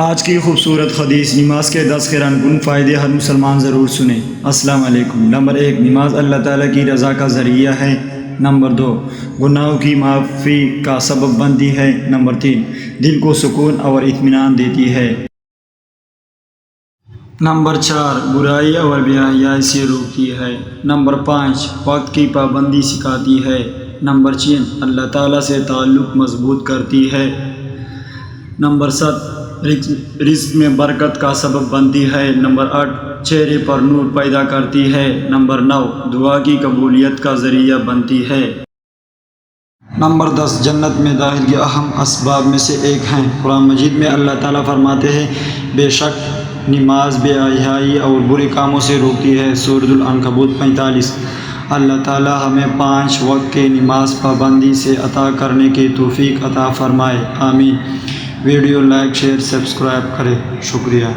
آج کی خوبصورت حدیث نماز کے 10 خیران کن فائدے ہر مسلمان ضرور سنیں۔ السلام علیکم۔ نمبر 1، نماز اللہ تعالیٰ کی رضا کا ذریعہ ہے۔ نمبر 2، گناہوں کی معافی کا سبب بنتی ہے۔ نمبر 3، دل کو سکون اور اطمینان دیتی ہے۔ نمبر 4، برائی اور بے حیائی سے روکتی ہے۔ نمبر 5، وقت کی پابندی سکھاتی ہے۔ نمبر 6، اللہ تعالیٰ سے تعلق مضبوط کرتی ہے۔ نمبر 7، رزق میں برکت کا سبب بنتی ہے۔ نمبر 8، چہرے پر نور پیدا کرتی ہے۔ نمبر 9، دعا کی قبولیت کا ذریعہ بنتی ہے۔ نمبر 10، جنت میں داخل کے اہم اسباب میں سے ایک ہیں۔ قرآن مجید میں اللہ تعالیٰ فرماتے ہیں، بے شک نماز بے حیائی اور برے کاموں سے روکتی ہے۔ سورۃ العنکبوت 45۔ اللہ تعالیٰ ہمیں 5 وقت کے نماز پابندی سے عطا کرنے کی توفیق عطا فرمائے، آمین۔ ویڈیو لائک، شیئر، سبسکرائب کریں، شکریہ۔